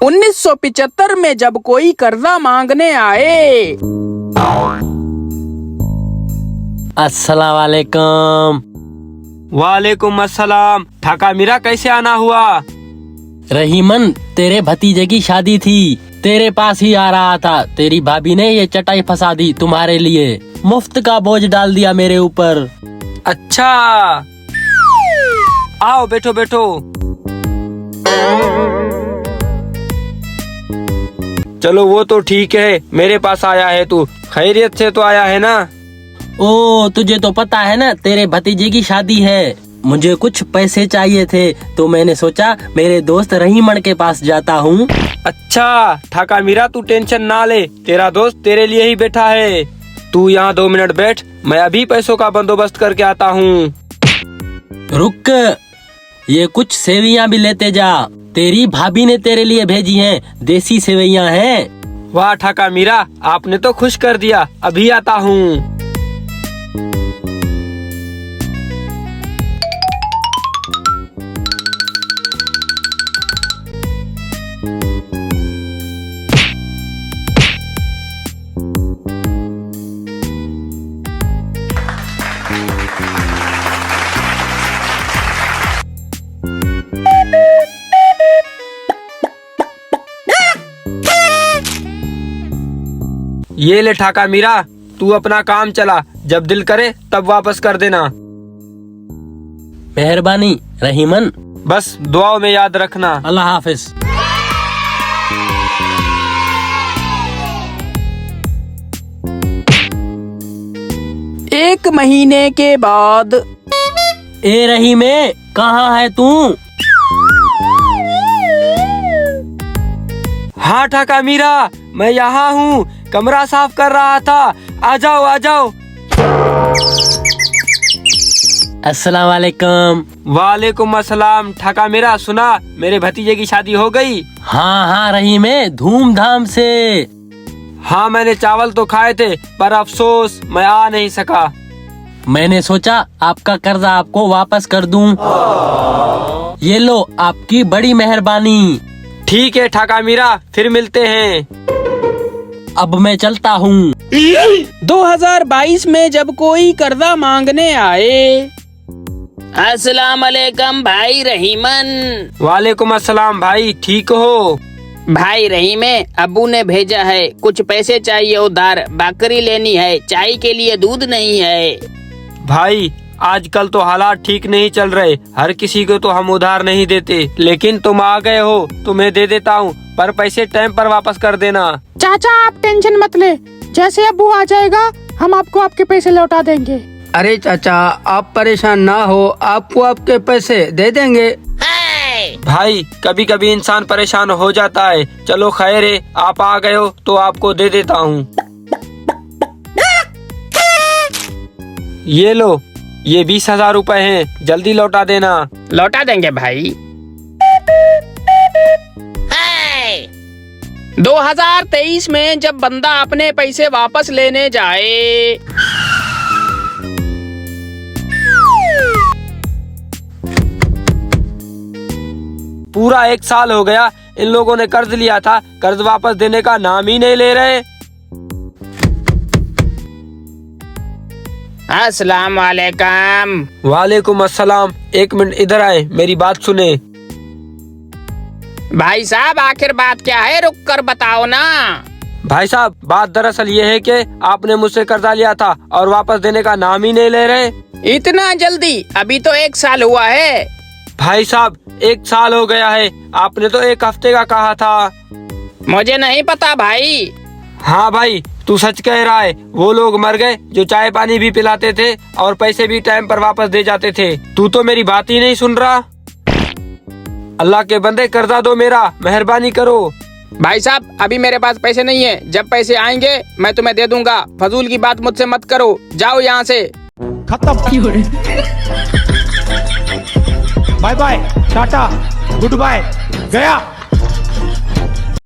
1975 में जब कोई कर्जा मांगने आए। अस्सलाम वालेकुम। वालेकुम अस्सलाम। ठाका मीरा कैसे आना हुआ? रहीमन, तेरे भतीजे की शादी थी, तेरे पास ही आ रहा था। तेरी भाभी ने ये चटाई फंसा दी तुम्हारे लिए, मुफ्त का बोझ डाल दिया मेरे ऊपर। अच्छा, आओ बैठो बैठो। चलो वो तो ठीक है, मेरे पास आया है तू, खैरियत से तो आया है ना? ओ, तुझे तो पता है ना तेरे भतीजे की शादी है। मुझे कुछ पैसे चाहिए थे तो मैंने सोचा मेरे दोस्त रहीमन के पास जाता हूँ। अच्छा ठाका मीरा, तू टेंशन ना ले, तेरा दोस्त तेरे लिए ही बैठा है। तू यहाँ 2 मिनट बैठ, मैं अभी पैसों का बंदोबस्त करके आता हूँ। रुक, ये कुछ सेवइयाँ भी लेते जा, तेरी भाभी ने तेरे लिए भेजी हैं, देसी सेवइयाँ हैं। वाह ठाका मीरा, आपने तो खुश कर दिया, अभी आता हूँ। ये ले ठाका मीरा, तू अपना काम चला, जब दिल करे तब वापस कर देना। मेहरबानी रहीमन। बस दुआओं में याद रखना। अल्लाह हाफिज। एक महीने के बाद। ए रहीमे, कहाँ है तू? हाँ ठाका मीरा, मैं यहाँ हूँ, कमरा साफ कर रहा था, आ जाओ आ जाओ। अस्सलाम वालेकुम। वालेकुम अस्सलाम। ठाका मीरा, सुना मेरे भतीजे की शादी हो गई? हाँ हाँ रहीमे, धूमधाम से। हाँ मैंने चावल तो खाए थे, पर अफसोस मैं आ नहीं सका। मैंने सोचा आपका कर्जा आपको वापस कर दूं। ये लो, आपकी बड़ी मेहरबानी। ठीक है ठाका मीरा, फिर मिलते हैं। अब मैं चलता हूँ। 2022 में जब कोई कर्जा मांगने आए। अस्सलाम वालेकुम भाई रहीमन। वालेकुम अस्सलाम भाई, ठीक हो? भाई रहीमे, अब्बू ने भेजा है, कुछ पैसे चाहिए उधार, बकरी लेनी है, चाय के लिए दूध नहीं है। भाई आजकल तो हालात ठीक नहीं चल रहे, हर किसी को तो हम उधार नहीं देते, लेकिन तुम आ गए हो, तुम्हें दे देता हूँ, पर पैसे टाइम पर वापस कर देना। चाचा आप टेंशन मत ले, जैसे अब्बू आ जाएगा हम आपको आपके पैसे लौटा देंगे। अरे चाचा आप परेशान ना हो, आपको आपके पैसे दे देंगे। भाई कभी कभी इंसान परेशान हो जाता है, चलो खैर है, आप आ गए हो तो आपको दे देता हूँ। ये लो, ये 20,000 रुपए हैं, जल्दी लौटा देना। लौटा देंगे भाई। 2023 में जब बंदा अपने पैसे वापस लेने जाए। पूरा 1 साल हो गया, इन लोगों ने कर्ज लिया था, कर्ज वापस देने का नाम ही नहीं ले रहे। अस्सलाम वालेकुम। वालेकुम अस्सलाम। 1 मिनट इधर आए, मेरी बात सुने। भाई साहब आखिर बात क्या है, रुक कर बताओ ना। भाई साहब बात दरअसल ये है कि आपने मुझसे कर्जा लिया था और वापस देने का नाम ही नहीं ले रहे। इतना जल्दी? अभी तो 1 साल हुआ है। भाई साहब 1 साल हो गया है, आपने तो 1 हफ्ते का कहा था। मुझे नहीं पता भाई। हाँ भाई तू सच कह रहा है, वो लोग मर गए जो चाय पानी भी पिलाते थे और पैसे भी टाइम पर वापस दे जाते थे। तू तो मेरी बात ही नहीं सुन रहा। अल्लाह के बंदे कर्जा दो मेरा, मेहरबानी करो। भाई साहब अभी मेरे पास पैसे नहीं है, जब पैसे आएंगे मैं तुम्हें दे दूंगा, फजूल की बात मुझसे मत करो, जाओ यहाँ से। खत्म। Bye bye, tata, goodbye, गया।